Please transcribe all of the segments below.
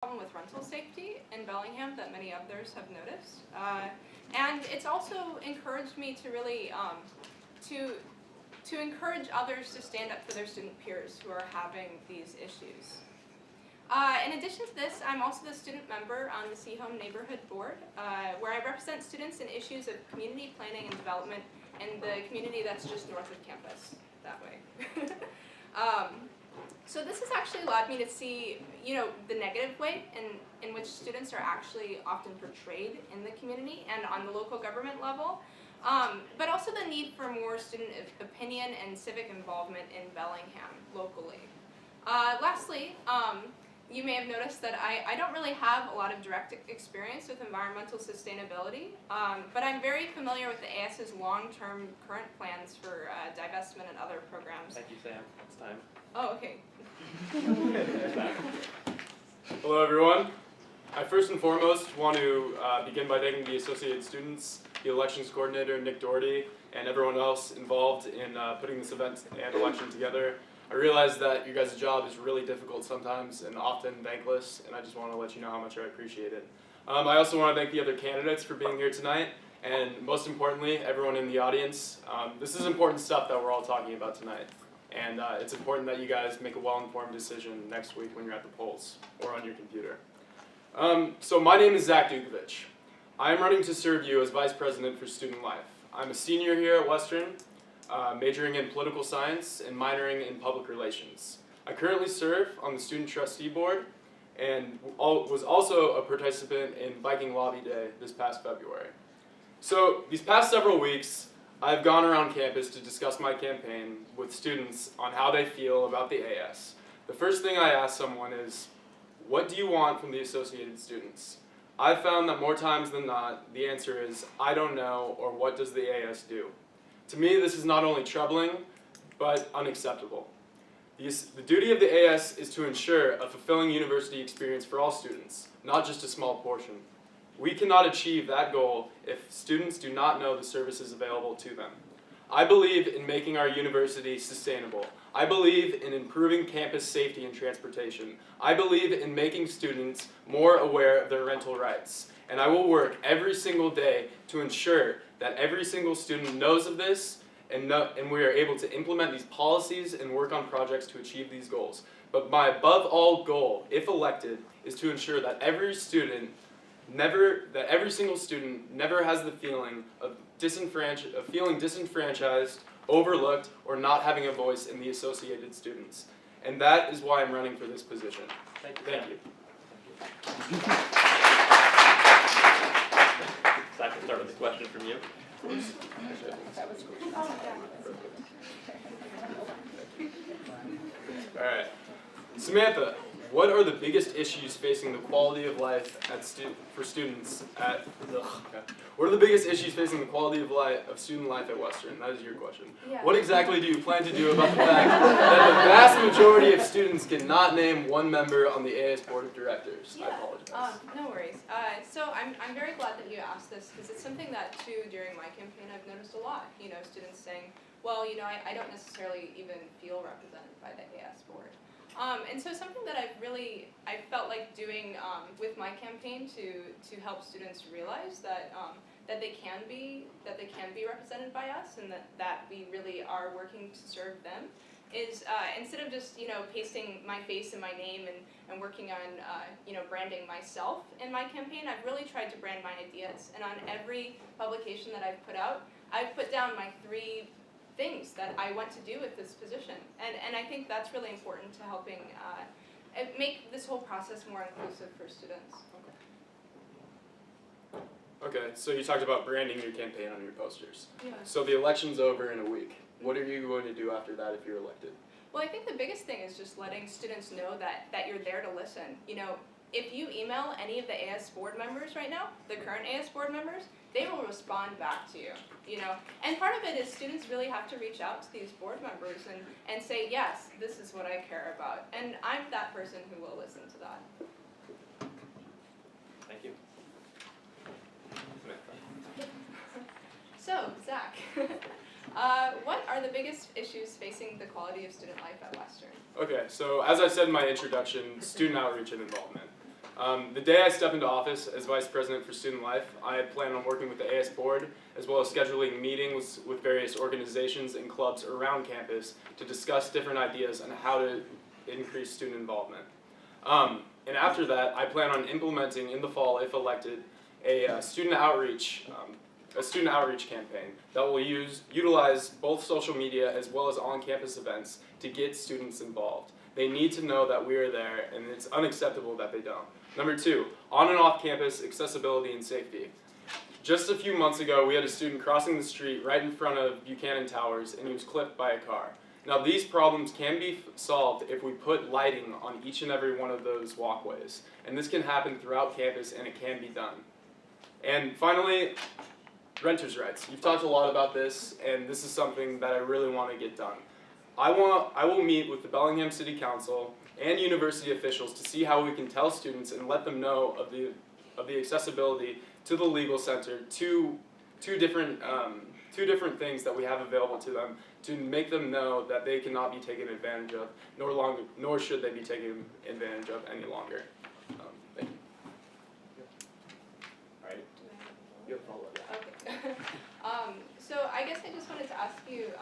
problem with rental safety in Bellingham that many others have noticed. And it's also encouraged me to really to encourage others to stand up for their student peers who are having these issues. In addition to this, I'm also the student member on the Seahome Neighborhood Board, where I represent students in issues of community planning and development in the community that's just north of campus, that way. So this has actually allowed me to see, the negative way in which students are actually often portrayed in the community and on the local government level, but also the need for more student opinion and civic involvement in Bellingham locally. Lastly, you may have noticed that I don't really have a lot of direct experience with environmental sustainability, but I'm very familiar with the AS's long-term current plans for divestment and other programs. Thank you, Sam. It's time. Oh, okay. Hello, everyone. I first and foremost want to begin by thanking the Associated Students, the elections coordinator, Nick Doherty, and everyone else involved in putting this event and election together. I realize that your guys' job is really difficult sometimes and often thankless, and I just want to let you know how much I appreciate it. I also want to thank the other candidates for being here tonight, and most importantly, everyone in the audience. This is important stuff that we're all talking about tonight, and it's important that you guys make a well-informed decision next week when you're at the polls or on your computer. So my name is Zach Dukovich. I am running to serve you as Vice President for Student Life. I'm a senior here at Western, majoring in political science and minoring in public relations. I currently serve on the Student Trustee Board and was also a participant in Viking Lobby Day this past February. So these past several weeks, I've gone around campus to discuss my campaign with students on how they feel about the AS. The first thing I ask someone is, what do you want from the Associated Students? I've found that more times than not, the answer is, I don't know, or what does the AS do? To me, this is not only troubling, but unacceptable. The duty of the AS is to ensure a fulfilling university experience for all students, not just a small portion. We cannot achieve that goal if students do not know the services available to them. I believe in making our university sustainable. I believe in improving campus safety and transportation. I believe in making students more aware of their rental rights. And I will work every single day to ensure that every single student knows of this and we are able to implement these policies and work on projects to achieve these goals. But my above all goal, if elected, is to ensure that every single student never has the feeling of feeling disenfranchised, overlooked, or not having a voice in the Associated Students. And that is why I'm running for this position. Thank you. So I can start with a question from you. All right. Samantha, what are the biggest issues facing the quality of life for students at What are the biggest issues facing the quality of student life at Western? That is your question. Yeah. What exactly do you plan to do about the fact that the vast majority of students cannot name one member on the AS Board of Directors? Yeah. I apologize. No worries. So I'm very glad that you asked this because it's something that too during my campaign I've noticed a lot. Students saying, well, I don't necessarily even feel represented by the AS Board. And so something that I felt like doing with my campaign to help students realize that they can be represented by us and that we really are working to serve them is instead of just pasting my face and my name and working on branding myself in my campaign, I've really tried to brand my ideas. And on every publication that I've put out, I've put down my 3 things that I want to do with this position. And I think that's really important to helping make this whole process more inclusive for students. Okay, so you talked about branding your campaign on your posters. Yeah. So the election's over in a week. What are you going to do after that if you're elected? Well, I think the biggest thing is just letting students know that you're there to listen. If you email any of the AS board members right now, the current AS board members, they will respond back to you. And part of it is students really have to reach out to these board members and say, yes, this is what I care about. And I'm that person who will listen to that. Thank you. So, Zach, what are the biggest issues facing the quality of student life at Western? Okay, so as I said in my introduction, student outreach and involvement. The day I step into office as Vice President for Student Life, I plan on working with the AS Board, as well as scheduling meetings with various organizations and clubs around campus to discuss different ideas on how to increase student involvement. And after that, I plan on implementing in the fall, if elected, a student outreach campaign that will utilize both social media as well as on-campus events to get students involved. They need to know that we are there, and it's unacceptable that they don't. Number 2, on and off campus accessibility and safety. Just a few months ago, we had a student crossing the street right in front of Buchanan Towers, and he was clipped by a car. Now, these problems can be solved if we put lighting on each and every one of those walkways. And this can happen throughout campus, and it can be done. And finally, renters' rights. You've talked a lot about this, and this is something that I really want to get done. I will meet with the Bellingham City Council and university officials to see how we can tell students and let them know of the accessibility to the legal center, two different things that we have available to them, to make them know that they cannot be taken advantage of, nor should they be taken advantage of any longer. Thank you. All right. You have a follow-up. Okay. So I guess I just wanted to ask you,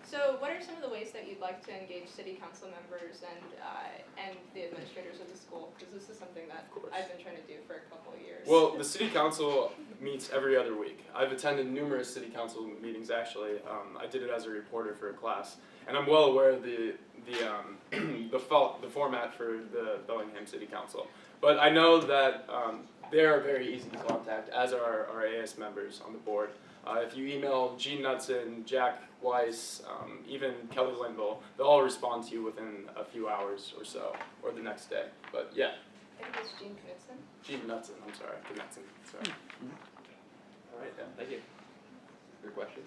so what are some of the ways that you'd like to engage city council members and the administrators of the school? Because this is something that I've been trying to do for a couple of years. Well, the city council meets every other week. I've attended numerous city council meetings actually. I did it as a reporter for a class, and I'm well aware of the format for the Bellingham City Council. But I know that they are very easy to contact, as are our AS members on the board. If you email Gene Knudsen, Jack Weiss, even Kelly Linville, they'll all respond to you within a few hours or so, or the next day. But yeah. I think it's Gene Knudsen. Gene Knudsen, I'm sorry. Knudsen, sorry. All right, thank you. Your question?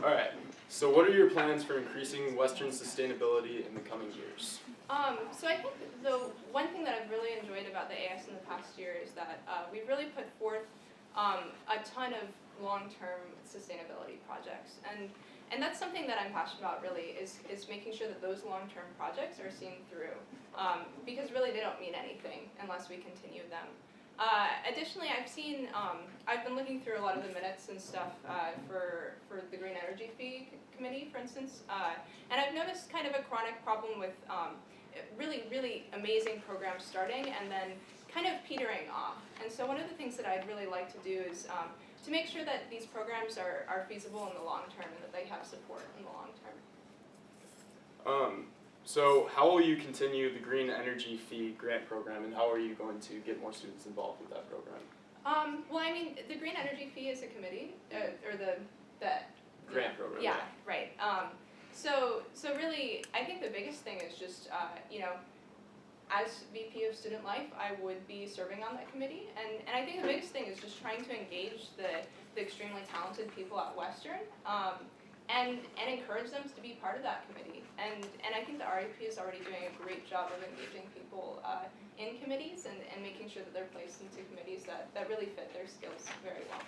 All right. So what are your plans for increasing Western sustainability in the coming years? So I think the one thing that I've really enjoyed about the AS in the past year is that we've really put forth a ton of long-term sustainability projects, and that's something that I'm passionate about. Really, is making sure that those long-term projects are seen through, because really they don't mean anything unless we continue them. Additionally, I've been looking through a lot of the minutes and stuff for the Green Energy Fee Committee, for instance, and I've noticed kind of a chronic problem with really amazing programs starting and then kind of petering off. And so one of the things that I'd really like to do is to make sure that these programs are feasible in the long term and that they have support in the long term. So how will you continue the Green Energy Fee grant program, and how are you going to get more students involved with that program? Well, I mean, the Green Energy Fee is a committee, or the Grant program. Yeah, right. So really, I think the biggest thing is just, as VP of Student Life, I would be serving on that committee, and I think the biggest thing is just trying to engage the extremely talented people at Western, and encourage them to be part of that committee. And I think the REP is already doing a great job of engaging people in committees and making sure that they're placed into committees that really fit their skills very well.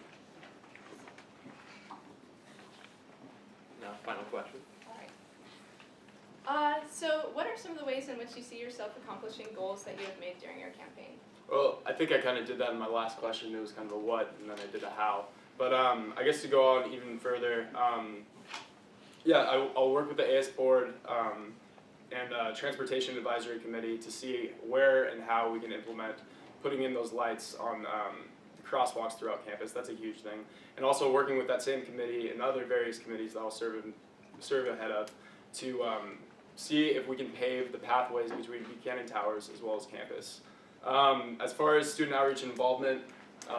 Now, final question. So what are some of the ways in which you see yourself accomplishing goals that you have made during your campaign? Well, I think I kind of did that in my last question. It was kind of a what, and then I did a how. But I guess to go on even further, I'll work with the AS Board and Transportation Advisory Committee to see where and how we can implement putting in those lights on crosswalks throughout campus. That's a huge thing. And also working with that same committee and other various committees that I'll serve ahead of to see if we can pave the pathways between Buchanan Towers as well as campus. As far as student outreach and involvement,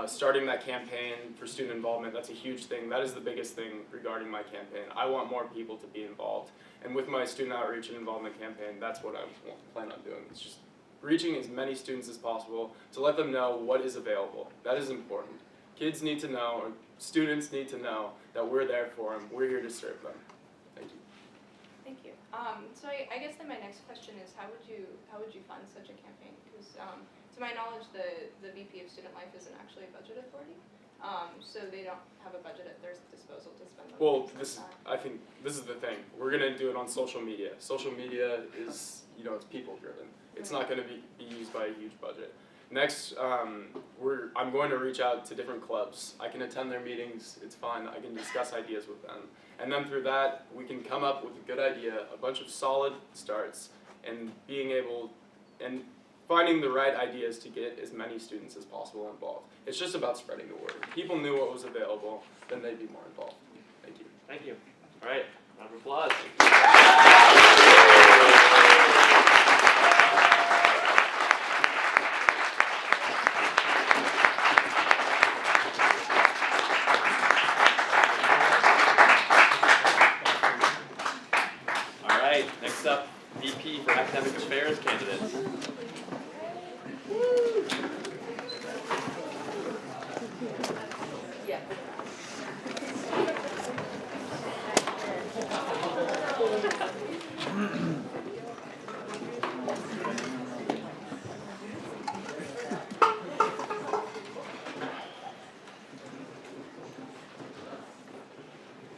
starting that campaign for student involvement, that's a huge thing. That is the biggest thing regarding my campaign. I want more people to be involved. And with my student outreach and involvement campaign, that's what I plan on doing. It's just reaching as many students as possible to let them know what is available. That is important. Kids need to know, or students need to know, that we're there for them. We're here to serve them. Thank you. Thank you. So I guess then my next question is, how would you fund such a campaign? Because to my knowledge, the VP of Student Life isn't actually a budget authority, so they don't have a budget at their disposal to spend on Well, things like that. I think this is the thing. We're gonna do it on social media. Social media is, it's people driven. It's not going to be used by a huge budget. Next, I'm going to reach out to different clubs. I can attend their meetings, it's fun, I can discuss ideas with them. And then through that, we can come up with a good idea, a bunch of solid starts, and finding the right ideas to get as many students as possible involved. It's just about spreading the word. If people knew what was available, then they'd be more involved. Thank you. Thank you. All right, round of applause. All right, next up, VP for Academic Affairs candidates.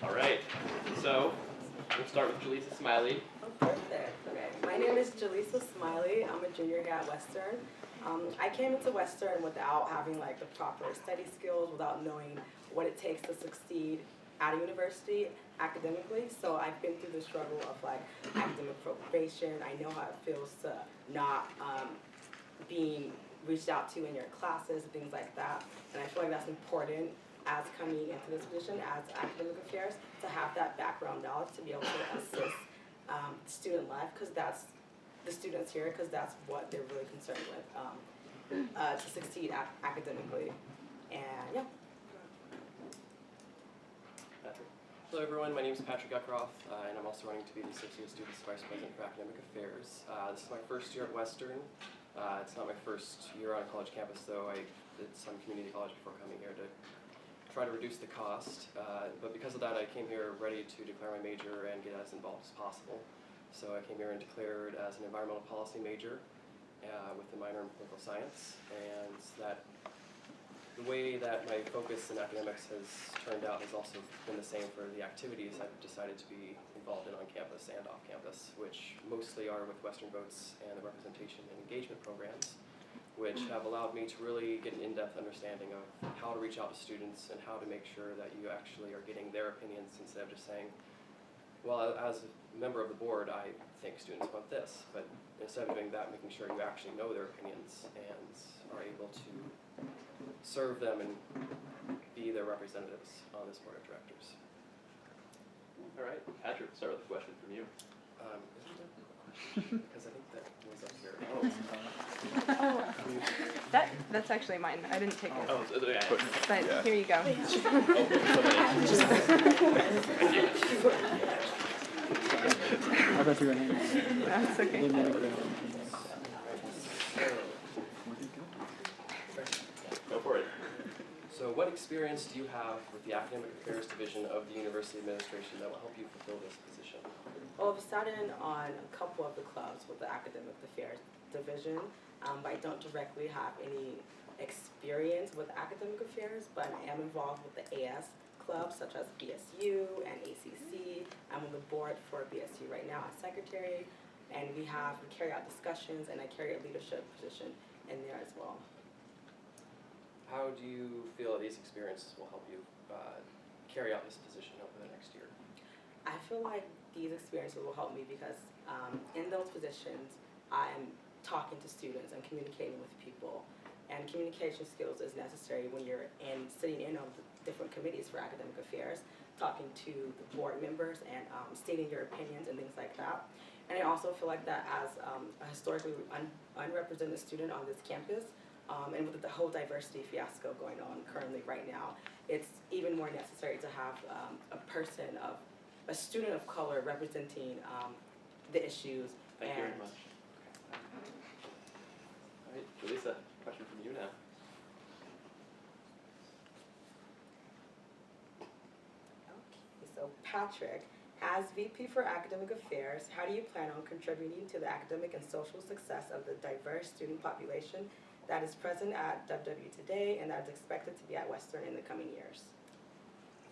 All right, so we'll start with Jaleesa Smiley. Perfect. Okay. My name is Jaleesa Smiley. I'm a junior here at Western. I came into Western without having like the proper study skills, without knowing what it takes to succeed at a university academically. So I've been through the struggle of like academic probation. I know how it feels to not being reached out to in your classes, things like that. And I feel like that's important as coming into this position as academic affairs, to have that background knowledge to be able to assist student life, because that's the students here, because that's what they're really concerned with, to succeed academically. And yeah. Patrick. Hello everyone, my name is Patrick Eckroth, and I'm also running to be the Associate Students Vice President for Academic Affairs. This is my first year at Western. It's not my first year on a college campus, though. I did some community college before coming here to try to reduce the cost. But because of that, I came here ready to declare my major and get as involved as possible. So I came here and declared as an environmental policy major with a minor in political science, and that the way that my focus in academics has turned out has also been the same for the activities I've decided to be involved in on campus and off campus, which mostly are with Western Votes and the representation and engagement programs, which have allowed me to really get an in-depth understanding of how to reach out to students and how to make sure that you actually are getting their opinions instead of just saying, well, as a member of the board, I think students want this, but instead of doing that, making sure you actually know their opinions and are able to serve them and be their representatives on this board of directors. All right, Patrick, start with a question from you. Because I think that was up here. That's actually mine. I didn't take it. Oh, so, yeah. But here you go. I thought you were hanging. That's okay. Go for it. So what experience do you have with the Academic Affairs Division of the University Administration that will help you fulfill this position? Well, I've sat in on a couple of the clubs with the Academic Affairs Division, but I don't directly have any experience with academic affairs, but I am involved with the AS clubs such as BSU and ACC. I'm on the board for BSU right now as secretary, and we carry out discussions, and I carry a leadership position in there as well. How do you feel these experiences will help you carry out this position over the next year? I feel like these experiences will help me because in those positions, I'm talking to students and communicating with people. And communication skills is necessary when you're sitting in on the different committees for academic affairs, talking to the board members and stating your opinions and things like that. And I also feel like that as a historically unrepresented student on this campus, and with the whole diversity fiasco going on currently right now, it's even more necessary to have a student of color representing the issues. Thank you very much. All right, Jaleesa, question from you now. Okay, so Patrick, as VP for Academic Affairs, how do you plan on contributing to the academic and social success of the diverse student population that is present at WW today and that is expected to be at Western in the coming years?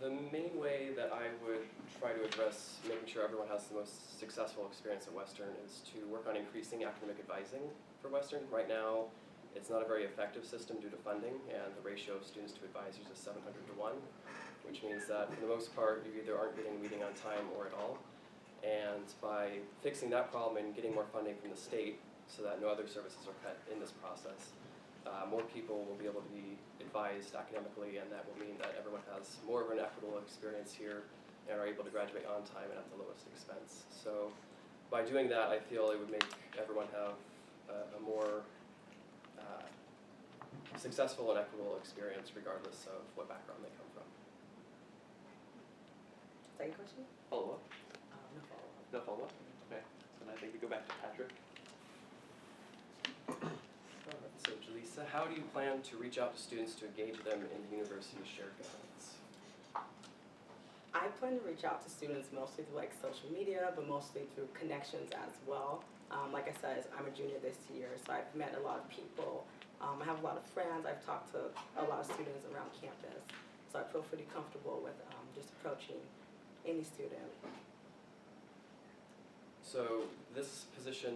The main way that I would try to address making sure everyone has the most successful experience at Western is to work on increasing academic advising for Western. Right now, it's not a very effective system due to funding, and the ratio of students to advisors is 700 to 1, which means that for the most part, you either aren't getting a meeting on time or at all. And by fixing that problem and getting more funding from the state so that no other services are cut in this process, more people will be able to be advised academically, and that will mean that everyone has more of an equitable experience here and are able to graduate on time and at the lowest expense. So by doing that, I feel it would make everyone have a more successful and equitable experience regardless of what background they come from. Second question? Follow up? No follow-up. No follow up? Okay. So then I think we go back to Patrick. So Jaleesa, how do you plan to reach out to students to engage them in the university's shared governance? I plan to reach out to students mostly through like social media, but mostly through connections as well. Like I said, I'm a junior this year, so I've met a lot of people. I have a lot of friends. I've talked to a lot of students around campus, so I feel pretty comfortable with just approaching any student. So this position